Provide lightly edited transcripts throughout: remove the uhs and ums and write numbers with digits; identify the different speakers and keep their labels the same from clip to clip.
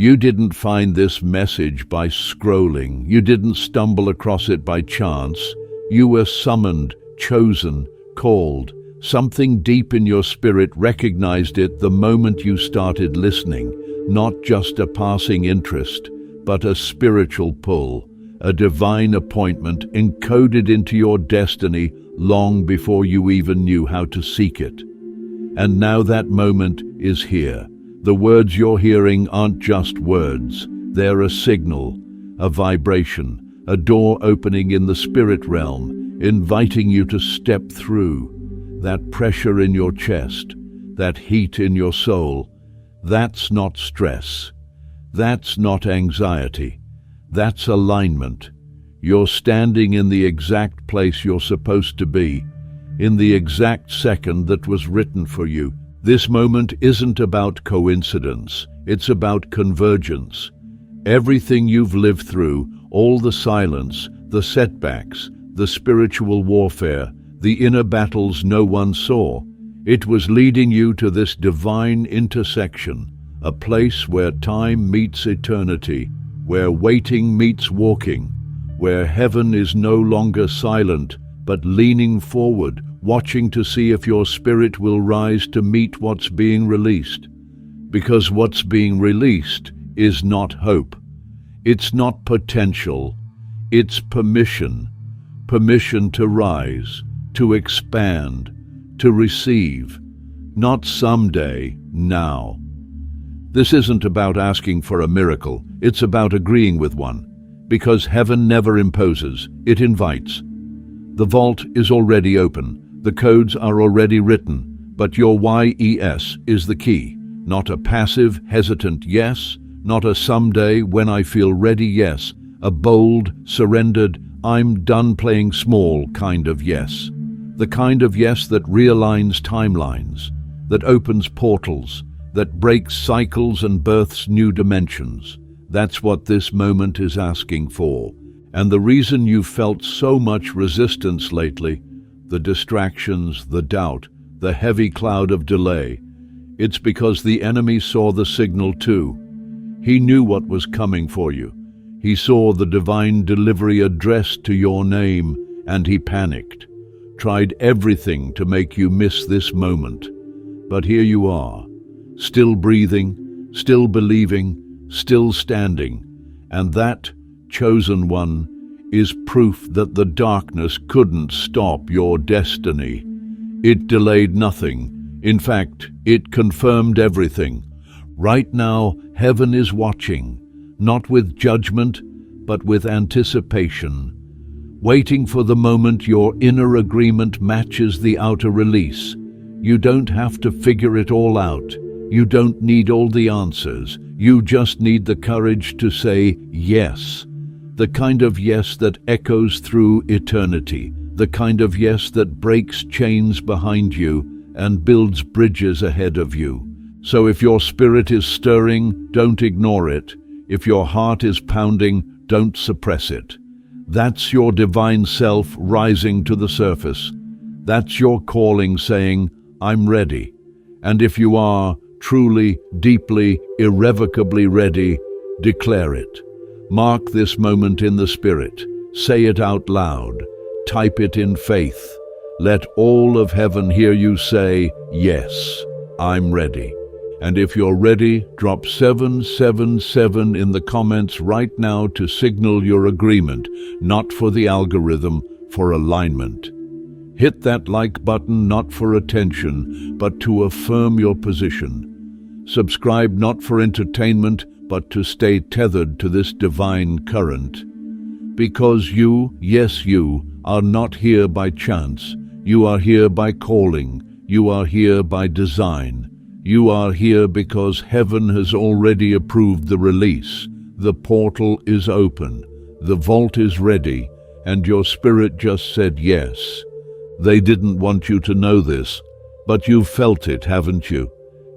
Speaker 1: You didn't find this message by scrolling. You didn't stumble across it by chance. You were summoned, chosen, called. Something deep in your spirit recognized it the moment you started listening. Not just a passing interest, but a spiritual pull, a divine appointment encoded into your destiny long before you even knew how to seek it. And now that moment is here. The words you're hearing aren't just words. They're a signal, a vibration, a door opening in the spirit realm, inviting you to step through. That pressure in your chest, that heat in your soul, that's not stress. That's not anxiety. That's alignment. You're standing in the exact place you're supposed to be, in the exact second that was written for you. This moment isn't about coincidence, it's about convergence. Everything you've lived through, all the silence, the setbacks, the spiritual warfare, the inner battles no one saw, it was leading you to this divine intersection, a place where time meets eternity, where waiting meets walking, where heaven is no longer silent, but leaning forward, watching to see if your spirit will rise to meet what's being released. Because what's being released is not hope. It's not potential. It's permission. Permission to rise, to expand, to receive. Not someday, now. This isn't about asking for a miracle. It's about agreeing with one. Because heaven never imposes, it invites. The vault is already open. The codes are already written, but your yes is the key. Not a passive, hesitant yes, not a someday when I feel ready yes, a bold, surrendered, I'm done playing small kind of yes. The kind of yes that realigns timelines, that opens portals, that breaks cycles and births new dimensions. That's what this moment is asking for. And the reason you've felt so much resistance lately, the distractions, the doubt, the heavy cloud of delay, it's because the enemy saw the signal too. He knew what was coming for you. He saw the divine delivery addressed to your name, and he panicked, tried everything to make you miss this moment. But here you are, still breathing, still believing, still standing, and that, chosen one, is proof that the darkness couldn't stop your destiny. It delayed nothing. In fact, it confirmed everything. Right now, heaven is watching, not with judgment, but with anticipation, waiting for the moment your inner agreement matches the outer release. You don't have to figure it all out. You don't need all the answers. You just need the courage to say yes. The kind of yes that echoes through eternity, the kind of yes that breaks chains behind you and builds bridges ahead of you. So if your spirit is stirring, don't ignore it. If your heart is pounding, don't suppress it. That's your divine self rising to the surface. That's your calling saying, I'm ready. And if you are truly, deeply, irrevocably ready, declare it. Mark this moment in the Spirit. Say it out loud. Type it in faith. Let all of heaven hear you say, yes, I'm ready. And if you're ready, drop 777 in the comments right now to signal your agreement, not for the algorithm, for alignment. Hit that like button not for attention, but to affirm your position. Subscribe not for entertainment, but to stay tethered to this divine current. Because you, yes you, are not here by chance. You are here by calling. You are here by design. You are here because heaven has already approved the release. The portal is open. The vault is ready, and your spirit just said yes. They didn't want you to know this, but you've felt it, haven't you?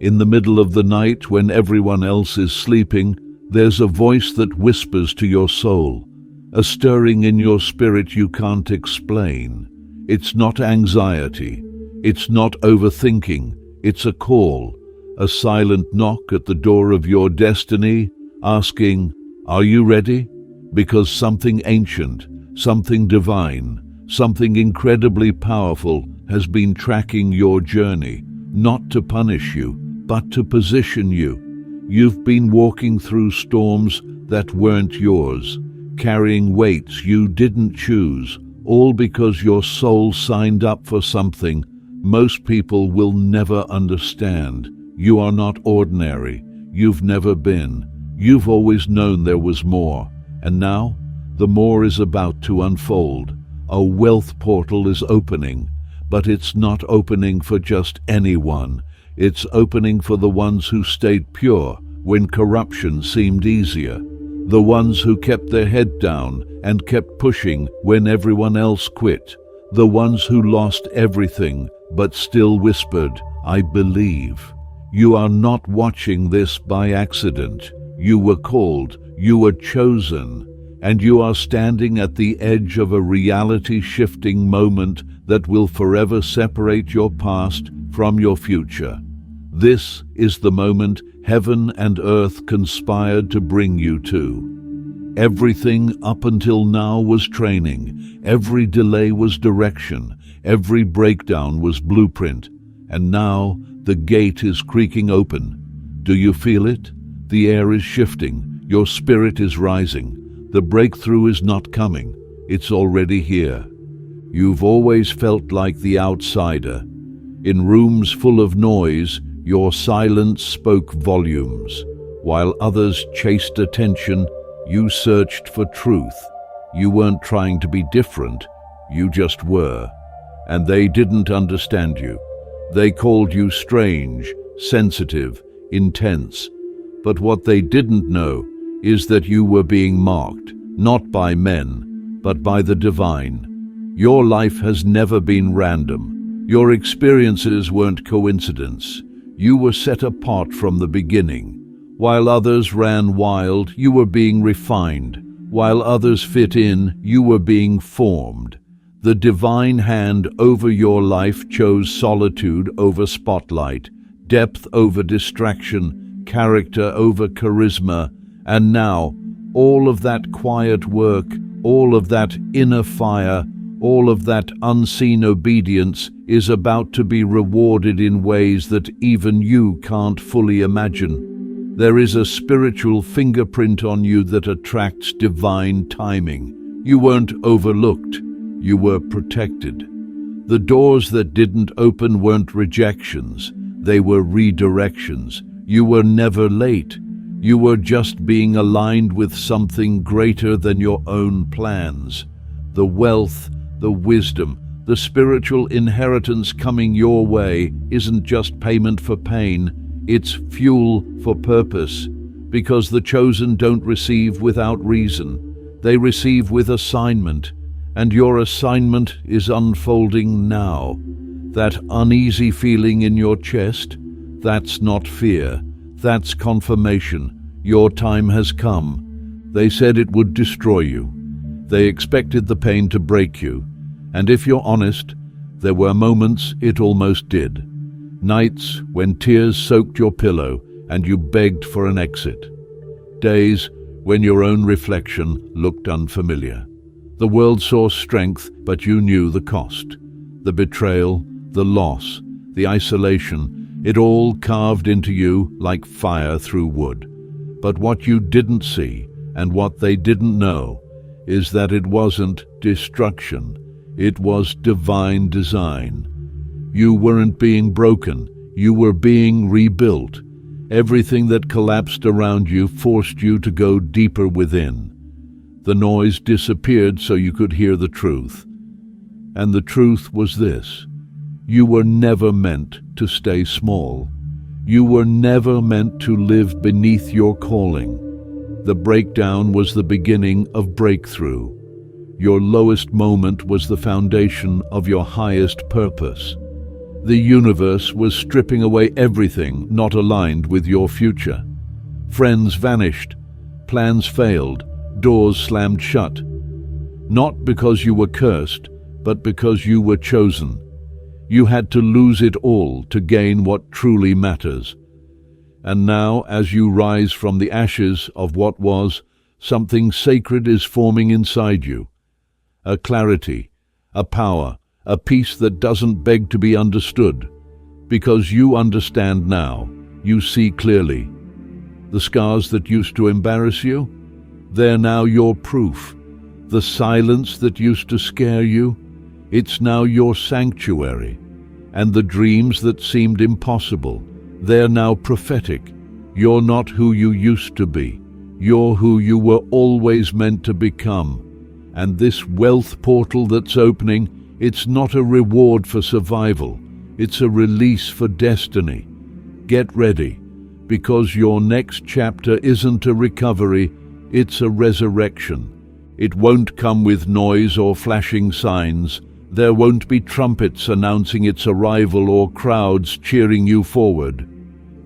Speaker 1: In the middle of the night, when everyone else is sleeping, there's a voice that whispers to your soul, a stirring in your spirit you can't explain. It's not anxiety. It's not overthinking. It's a call, a silent knock at the door of your destiny, asking, "Are you ready?" Because something ancient, something divine, something incredibly powerful has been tracking your journey, not to punish you, but to position you. You've been walking through storms that weren't yours, carrying weights you didn't choose, all because your soul signed up for something most people will never understand. You are not ordinary. You've never been. You've always known there was more. And now, the more is about to unfold. A wealth portal is opening, but it's not opening for just anyone. It's opening for the ones who stayed pure when corruption seemed easier. The ones who kept their head down and kept pushing when everyone else quit. The ones who lost everything but still whispered, "I believe." You are not watching this by accident. You were called, you were chosen, and you are standing at the edge of a reality-shifting moment that will forever separate your past from your future. This is the moment heaven and earth conspired to bring you to. Everything up until now was training, every delay was direction, every breakdown was blueprint, and now the gate is creaking open. Do you feel it? The air is shifting, your spirit is rising. The breakthrough is not coming, it's already here. You've always felt like the outsider. In rooms full of noise, your silence spoke volumes. While others chased attention, you searched for truth. You weren't trying to be different, you just were. And they didn't understand you. They called you strange, sensitive, intense. But what they didn't know is that you were being marked, not by men, but by the divine. Your life has never been random. Your experiences weren't coincidence. You were set apart from the beginning. While others ran wild, you were being refined. While others fit in, you were being formed. The divine hand over your life chose solitude over spotlight, depth over distraction, character over charisma, and now, all of that quiet work, all of that inner fire, all of that unseen obedience is about to be rewarded in ways that even you can't fully imagine. There is a spiritual fingerprint on you that attracts divine timing. You weren't overlooked, you were protected. The doors that didn't open weren't rejections, they were redirections. You were never late. You were just being aligned with something greater than your own plans. The wealth, the wisdom, the spiritual inheritance coming your way isn't just payment for pain, it's fuel for purpose. Because the chosen don't receive without reason. They receive with assignment, and your assignment is unfolding now. That uneasy feeling in your chest, that's not fear. That's confirmation. Your time has come. They said it would destroy you. They expected the pain to break you. And if you're honest, there were moments it almost did. Nights when tears soaked your pillow and you begged for an exit. Days when your own reflection looked unfamiliar. The world saw strength, but you knew the cost. The betrayal, the loss, the isolation, it all carved into you like fire through wood. But what you didn't see, and what they didn't know, is that it wasn't destruction, it was divine design. You weren't being broken, you were being rebuilt. Everything that collapsed around you forced you to go deeper within. The noise disappeared so you could hear the truth. And the truth was this: you were never meant to stay small. You were never meant to live beneath your calling. The breakdown was the beginning of breakthrough. Your lowest moment was the foundation of your highest purpose. The universe was stripping away everything not aligned with your future. Friends vanished, plans failed, doors slammed shut. Not because you were cursed, but because you were chosen. You had to lose it all to gain what truly matters. And now, as you rise from the ashes of what was, something sacred is forming inside you. A clarity, a power, a peace that doesn't beg to be understood. Because you understand now, you see clearly. The scars that used to embarrass you, they're now your proof. The silence that used to scare you, it's now your sanctuary. And the dreams that seemed impossible, they're now prophetic. You're not who you used to be. You're who you were always meant to become. And this wealth portal that's opening, it's not a reward for survival. It's a release for destiny. Get ready, because your next chapter isn't a recovery, it's a resurrection. It won't come with noise or flashing signs. There won't be trumpets announcing its arrival or crowds cheering you forward.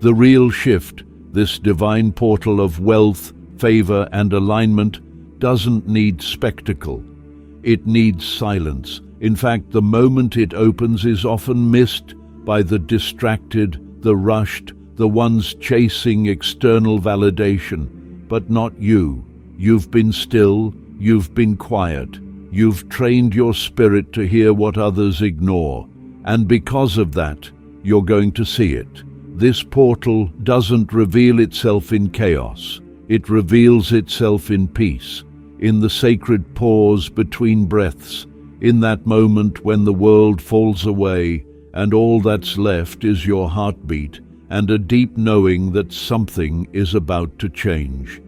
Speaker 1: The real shift, this divine portal of wealth, favor, and alignment, doesn't need spectacle. It needs silence. In fact, the moment it opens is often missed by the distracted, the rushed, the ones chasing external validation. But not you. You've been still, you've been quiet. You've trained your spirit to hear what others ignore. And because of that, you're going to see it. This portal doesn't reveal itself in chaos. It reveals itself in peace, in the sacred pause between breaths, in that moment when the world falls away and all that's left is your heartbeat and a deep knowing that something is about to change.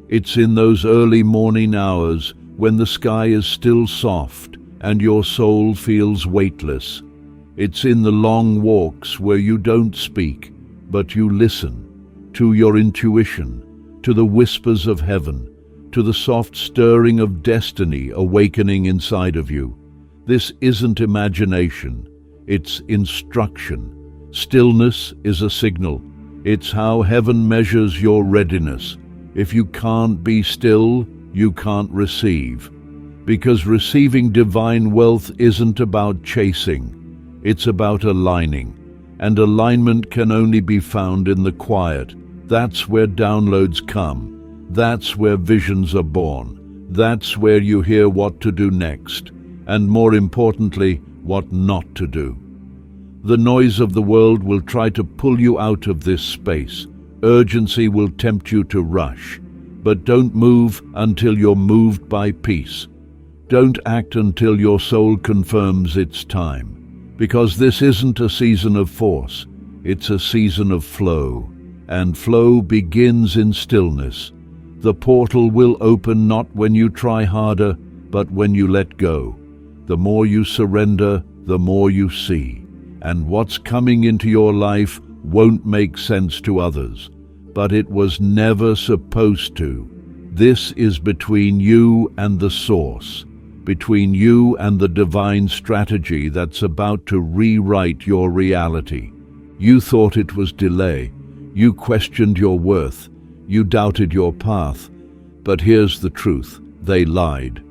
Speaker 1: It's in those early morning hours when the sky is still soft and your soul feels weightless. It's in the long walks where you don't speak, but you listen to your intuition, to the whispers of heaven, to the soft stirring of destiny awakening inside of you. This isn't imagination, it's instruction. Stillness is a signal. It's how heaven measures your readiness. If you can't be still, you can't receive. Because receiving divine wealth isn't about chasing, it's about aligning. And alignment can only be found in the quiet. That's where downloads come. That's where visions are born. That's where you hear what to do next. And more importantly, what not to do. The noise of the world will try to pull you out of this space. Urgency will tempt you to rush. But don't move until you're moved by peace. Don't act until your soul confirms it's time. Because this isn't a season of force, it's a season of flow. And flow begins in stillness. The portal will open not when you try harder, but when you let go. The more you surrender, the more you see. And what's coming into your life won't make sense to others. But it was never supposed to. This is between you and the source. Between you and the divine strategy that's about to rewrite your reality. You thought it was delay. You questioned your worth. You doubted your path. But here's the truth. They lied.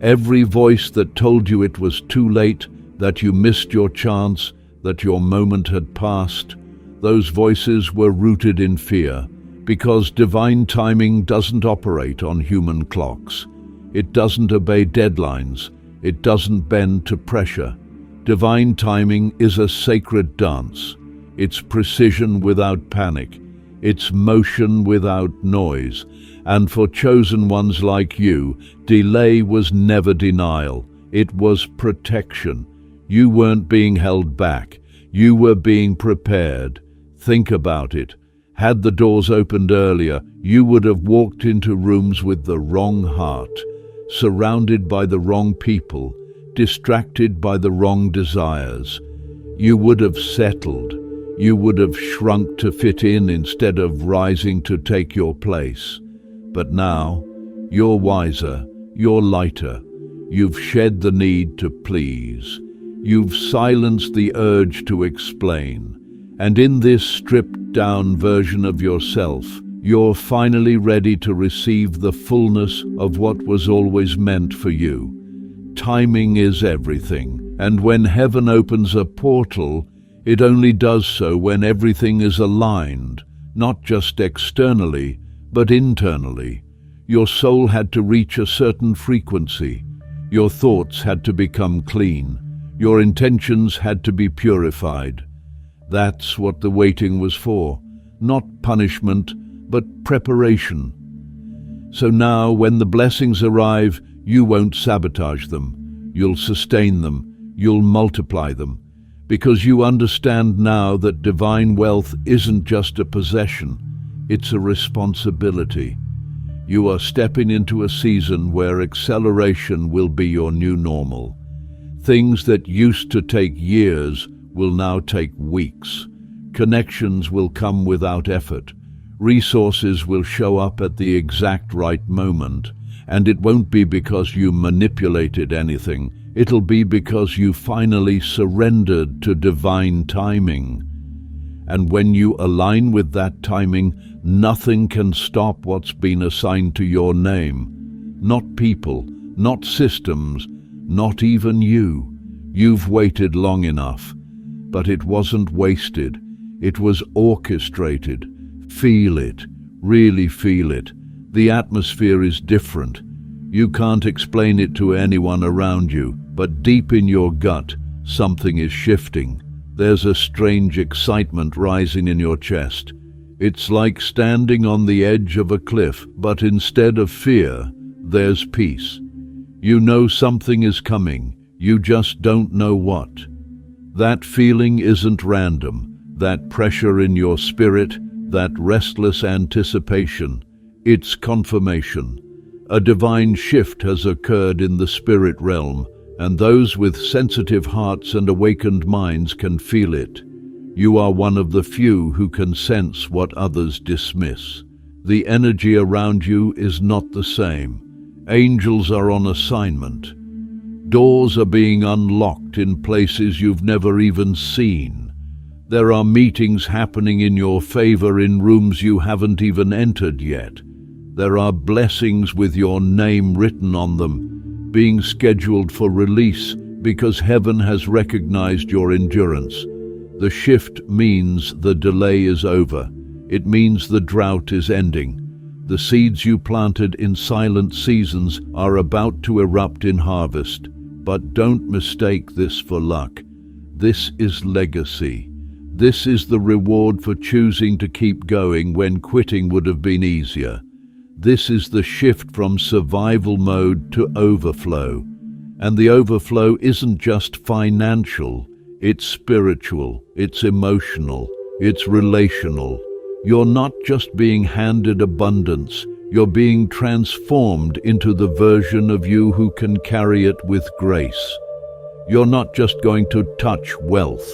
Speaker 1: Every voice that told you it was too late, that you missed your chance, that your moment had passed, those voices were rooted in fear, because divine timing doesn't operate on human clocks. It doesn't obey deadlines. It doesn't bend to pressure. Divine timing is a sacred dance. It's precision without panic. It's motion without noise. And for chosen ones like you, delay was never denial. It was protection. You weren't being held back. You were being prepared. Think about it. Had the doors opened earlier, you would have walked into rooms with the wrong heart. Surrounded by the wrong people, distracted by the wrong desires. You would have settled. You would have shrunk to fit in instead of rising to take your place. But now, you're wiser, you're lighter. You've shed the need to please. You've silenced the urge to explain. And in this stripped-down version of yourself, you're finally ready to receive the fullness of what was always meant for you. Timing is everything, and when heaven opens a portal, it only does so when everything is aligned. not just externally, but internally. Your soul had to reach a certain frequency. Your thoughts had to become clean. Your intentions had to be purified. That's what the waiting was for. Not punishment, but preparation. So now, when the blessings arrive, you won't sabotage them. You'll sustain them. You'll multiply them. Because you understand now that divine wealth isn't just a possession, it's a responsibility. You are stepping into a season where acceleration will be your new normal. Things that used to take years will now take weeks. Connections will come without effort. Resources will show up at the exact right moment. And it won't be because you manipulated anything. It'll be because you finally surrendered to divine timing. And when you align with that timing, nothing can stop what's been assigned to your name. Not people, not systems, not even you. You've waited long enough. But it wasn't wasted. It was orchestrated. Feel it. Really feel it. The atmosphere is different. You can't explain it to anyone around you, but deep in your gut, something is shifting. There's a strange excitement rising in your chest. It's like standing on the edge of a cliff, but instead of fear, there's peace. You know something is coming, you just don't know what. That feeling isn't random. That pressure in your spirit, that restless anticipation, it's confirmation. A divine shift has occurred in the spirit realm, and those with sensitive hearts and awakened minds can feel it. You are one of the few who can sense what others dismiss. The energy around you is not the same. Angels are on assignment. Doors are being unlocked in places you've never even seen. There are meetings happening in your favor in rooms you haven't even entered yet. There are blessings with your name written on them, being scheduled for release because heaven has recognized your endurance. The shift means the delay is over. It means the drought is ending. The seeds you planted in silent seasons are about to erupt in harvest. But don't mistake this for luck. This is legacy. This is the reward for choosing to keep going when quitting would have been easier. This is the shift from survival mode to overflow. And the overflow isn't just financial, it's spiritual, it's emotional, it's relational. You're not just being handed abundance, you're being transformed into the version of you who can carry it with grace. You're not just going to touch wealth,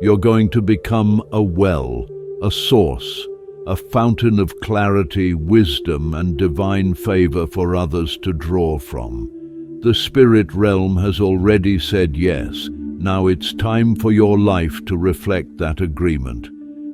Speaker 1: you're going to become a well, a source, a fountain of clarity, wisdom, and divine favor for others to draw from. The spirit realm has already said yes. Now it's time for your life to reflect that agreement.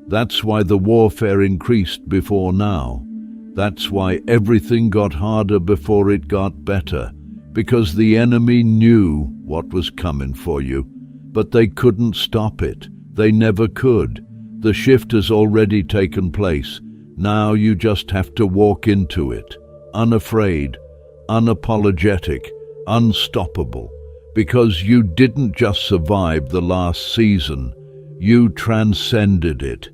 Speaker 1: That's why the warfare increased before now. That's why everything got harder before it got better. Because the enemy knew what was coming for you. But they couldn't stop it. They never could. The shift has already taken place. Now you just have to walk into it, unafraid, unapologetic, unstoppable, because you didn't just survive the last season, you transcended it.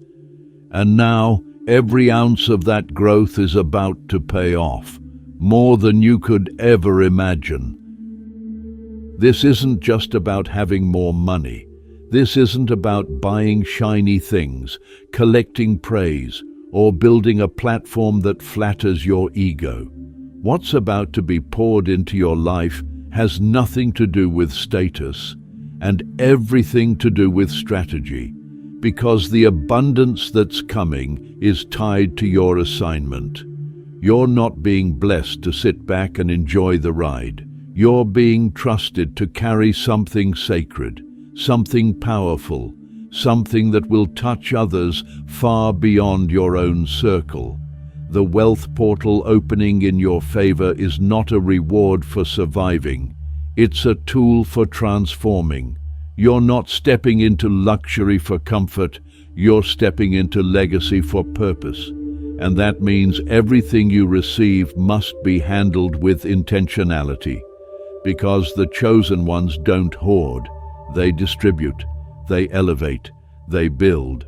Speaker 1: And now every ounce of that growth is about to pay off, more than you could ever imagine. This isn't just about having more money. This isn't about buying shiny things, collecting praise, or building a platform that flatters your ego. What's about to be poured into your life has nothing to do with status and everything to do with strategy, because the abundance that's coming is tied to your assignment. You're not being blessed to sit back and enjoy the ride. You're being trusted to carry something sacred, something powerful, something that will touch others far beyond your own circle. The wealth portal opening in your favor is not a reward for surviving. It's a tool for transforming. You're not stepping into luxury for comfort. you're stepping into legacy for purpose. And that means everything you receive must be handled with intentionality. Because the chosen ones don't hoard, they distribute, they elevate, they build,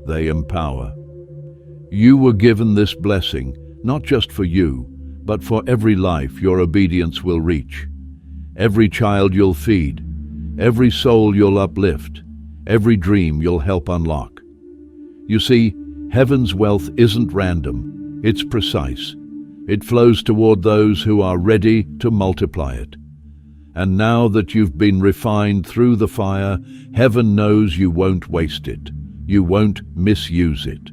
Speaker 1: they empower. You were given this blessing, not just for you, but for every life your obedience will reach. Every child you'll feed, every soul you'll uplift, every dream you'll help unlock. You see, heaven's wealth isn't random, it's precise. It flows toward those who are ready to multiply it. And now that you've been refined through the fire, heaven knows you won't waste it. You won't misuse it.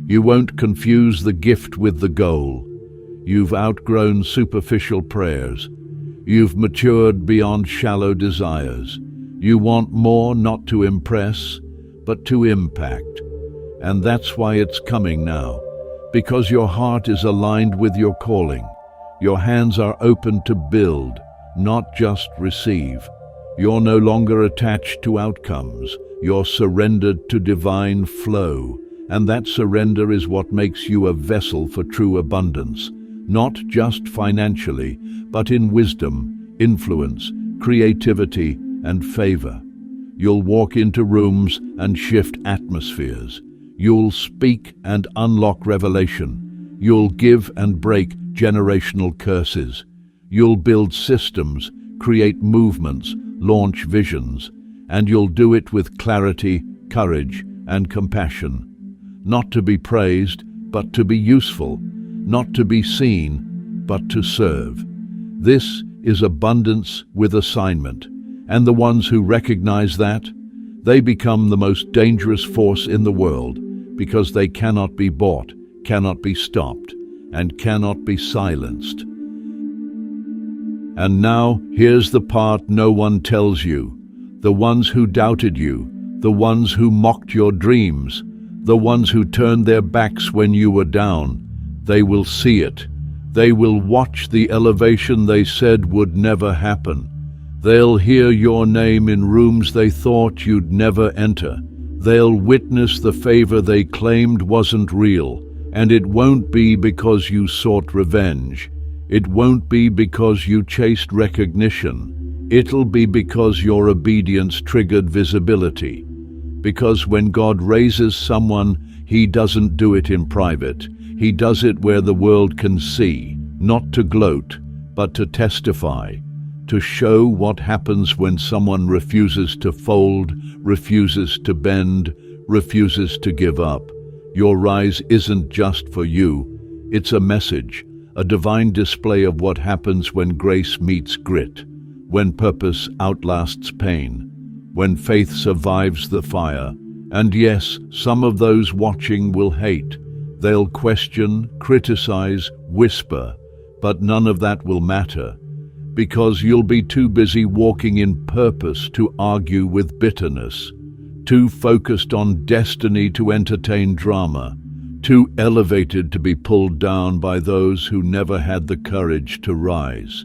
Speaker 1: You won't confuse the gift with the goal. You've outgrown superficial prayers. You've matured beyond shallow desires. You want more, not to impress, but to impact. And that's why it's coming now. Because your heart is aligned with your calling. Your hands are open to build, not just receive. You're no longer attached to outcomes. You're surrendered to divine flow. And that surrender is what makes you a vessel for true abundance. Not just financially, but in wisdom, influence, creativity, and favor. You'll walk into rooms and shift atmospheres. You'll speak and unlock revelation. You'll give and break generational curses. You'll build systems, create movements, launch visions, and you'll do it with clarity, courage, and compassion. Not to be praised, but to be useful. Not to be seen, but to serve. This is abundance with assignment, and the ones who recognize that, they become the most dangerous force in the world, because they cannot be bought, cannot be stopped, and cannot be silenced. And now, here's the part no one tells you. The ones who doubted you, the ones who mocked your dreams, the ones who turned their backs when you were down, they will see it. They will watch the elevation they said would never happen. They'll hear your name in rooms they thought you'd never enter. They'll witness the favor they claimed wasn't real. And it won't be because you sought revenge. It won't be because you chased recognition. It'll be because your obedience triggered visibility. Because when God raises someone, He doesn't do it in private. He does it where the world can see, not to gloat, but to testify, to show what happens when someone refuses to fold, refuses to bend, refuses to give up. Your rise isn't just for you. It's a message, a divine display of what happens when grace meets grit, when purpose outlasts pain, when faith survives the fire. And yes, some of those watching will hate. They'll question, criticize, whisper, but none of that will matter, because you'll be too busy walking in purpose to argue with bitterness, too focused on destiny to entertain drama, too elevated to be pulled down by those who never had the courage to rise.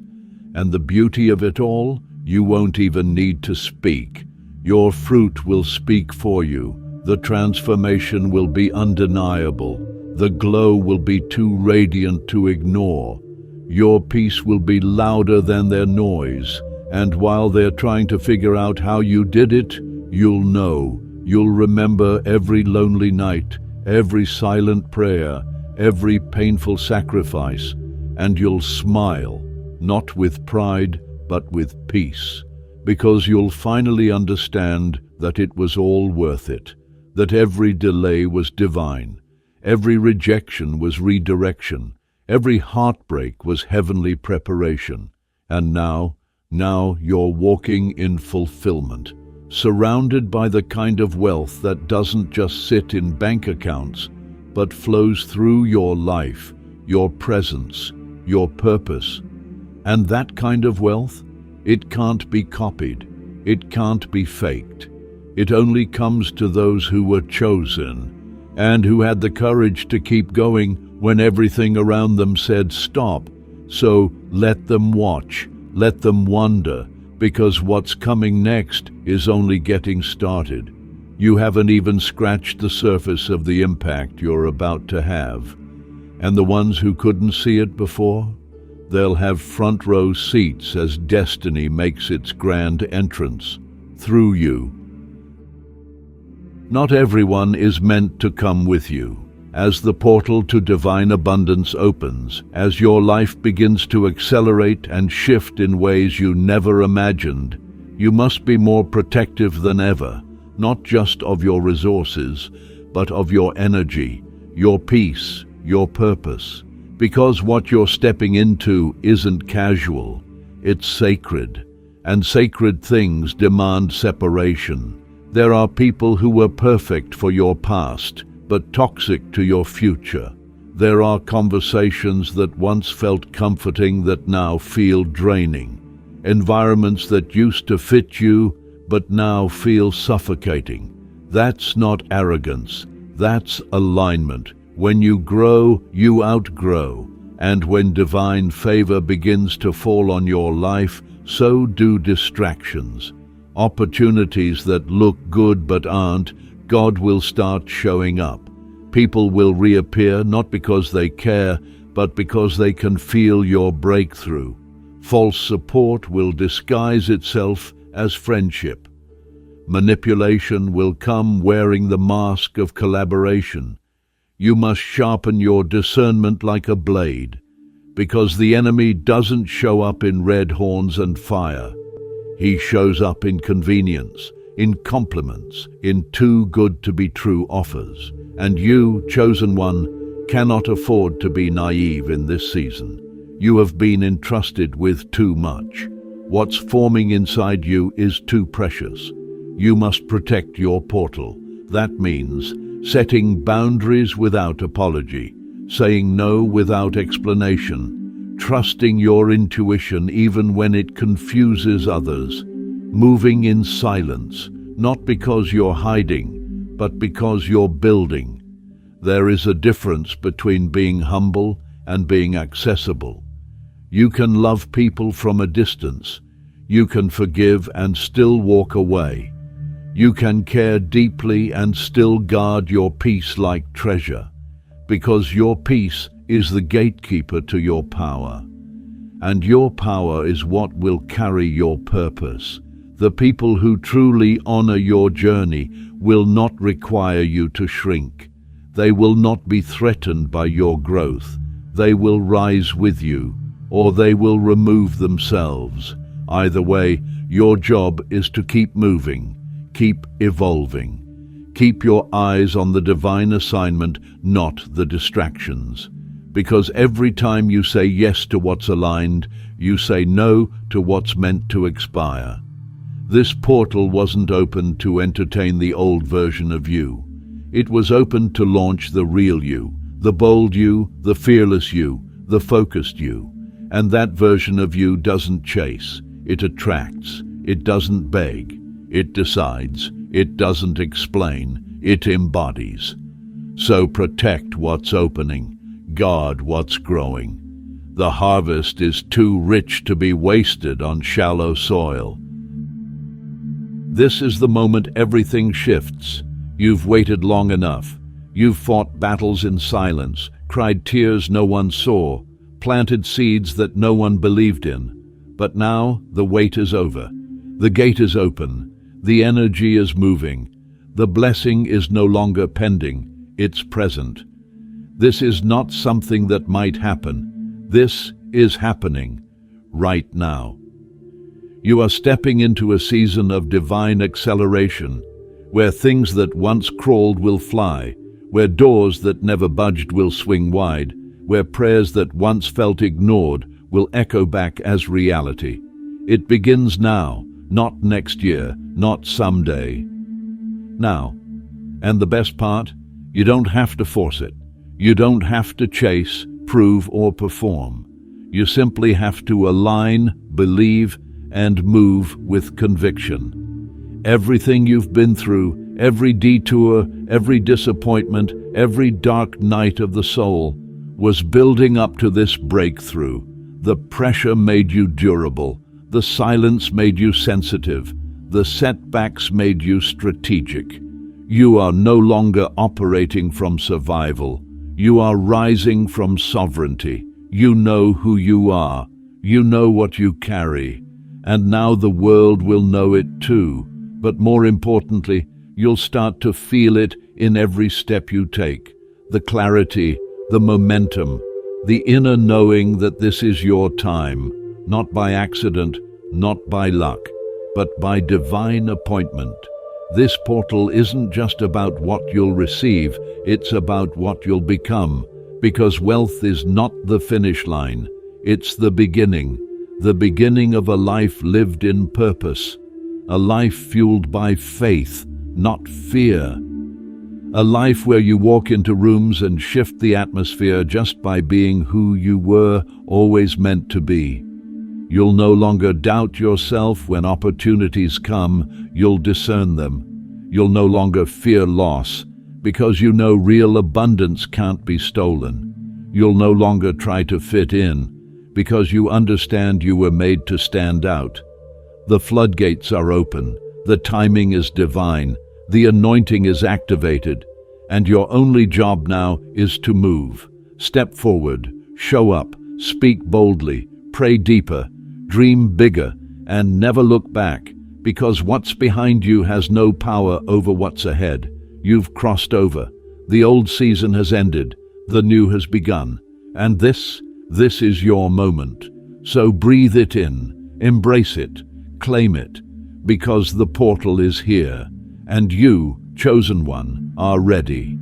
Speaker 1: And the beauty of it all, you won't even need to speak. Your fruit will speak for you. The transformation will be undeniable. The glow will be too radiant to ignore. Your peace will be louder than their noise. And while they're trying to figure out how you did it, you'll know. You'll remember every lonely night, every silent prayer, every painful sacrifice, and you'll smile, not with pride, but with peace, because you'll finally understand that it was all worth it, that every delay was divine, every rejection was redirection, every heartbreak was heavenly preparation. And now you're walking in fulfillment, surrounded by the kind of wealth that doesn't just sit in bank accounts, but flows through your life, your presence, your purpose. And that kind of wealth, it can't be copied, it can't be faked. It only comes to those who were chosen, and who had the courage to keep going when everything around them said stop. So let them watch, let them wonder, because what's coming next is only getting started. You haven't even scratched the surface of the impact you're about to have. And the ones who couldn't see it before, they'll have front row seats as destiny makes its grand entrance through you. Not everyone is meant to come with you. As the portal to divine abundance opens, as your life begins to accelerate and shift in ways you never imagined, you must be more protective than ever, not just of your resources, but of your energy, your peace, your purpose. Because what you're stepping into isn't casual, it's sacred, and sacred things demand separation. There are people who were perfect for your past, but toxic to your future. There are conversations that once felt comforting that now feel draining. Environments that used to fit you, but now feel suffocating. That's not arrogance, that's alignment. When you grow, you outgrow. And when divine favor begins to fall on your life, so do distractions. Opportunities that look good but aren't, God will start showing up. People will reappear not because they care, but because they can feel your breakthrough. False support will disguise itself as friendship. Manipulation will come wearing the mask of collaboration. You must sharpen your discernment like a blade, because the enemy doesn't show up in red horns and fire. He shows up in convenience, in compliments, in too good to be true offers. And you, chosen one, cannot afford to be naive in this season. You have been entrusted with too much. What's forming inside you is too precious. You must protect your portal. That means setting boundaries without apology, saying no without explanation, trusting your intuition even when it confuses others, moving in silence, not because you're hiding, but because you're building. There is a difference between being humble and being accessible. You can love people from a distance. You can forgive and still walk away. You can care deeply and still guard your peace like treasure, because your peace is the gatekeeper to your power. And your power is what will carry your purpose. The people who truly honor your journey will not require you to shrink. They will not be threatened by your growth. They will rise with you, or they will remove themselves. Either way, your job is to keep moving, keep evolving. Keep your eyes on the divine assignment, not the distractions. Because every time you say yes to what's aligned, you say no to what's meant to expire. This portal wasn't open to entertain the old version of you. It was open to launch the real you, the bold you, the fearless you, the focused you. And that version of you doesn't chase, it attracts, it doesn't beg, it decides, it doesn't explain, it embodies. So protect what's opening, guard what's growing. The harvest is too rich to be wasted on shallow soil. This is the moment everything shifts. You've waited long enough. You've fought battles in silence, cried tears no one saw, planted seeds that no one believed in. But now the wait is over. The gate is open. The energy is moving. The blessing is no longer pending. It's present. This is not something that might happen. This is happening right now. You are stepping into a season of divine acceleration, where things that once crawled will fly, where doors that never budged will swing wide, where prayers that once felt ignored will echo back as reality. It begins now, not next year, not someday. Now. And the best part, you don't have to force it. You don't have to chase, prove, or perform. You simply have to align, believe, and move with conviction. Everything you've been through, every detour, every disappointment, every dark night of the soul, was building up to this breakthrough. The pressure made you durable. The silence made you sensitive. The setbacks made you strategic. You are no longer operating from survival. You are rising from sovereignty. You know who you are. You know what you carry. And now the world will know it too. But more importantly, you'll start to feel it in every step you take. The clarity, the momentum, the inner knowing that this is your time, not by accident, not by luck, but by divine appointment. This portal isn't just about what you'll receive, it's about what you'll become, because wealth is not the finish line, it's the beginning of a life lived in purpose, a life fueled by faith, not fear. A life where you walk into rooms and shift the atmosphere just by being who you were always meant to be. You'll no longer doubt yourself when opportunities come, you'll discern them. You'll no longer fear loss, because you know real abundance can't be stolen. You'll no longer try to fit in, because you understand you were made to stand out. The floodgates are open, the timing is divine, the anointing is activated, and your only job now is to move. Step forward, show up, speak boldly, pray deeper, dream bigger, and never look back, because what's behind you has no power over what's ahead. You've crossed over. The old season has ended. The new has begun. And this is your moment. So breathe it in, embrace it, claim it, because the portal is here, and you, chosen one, are ready.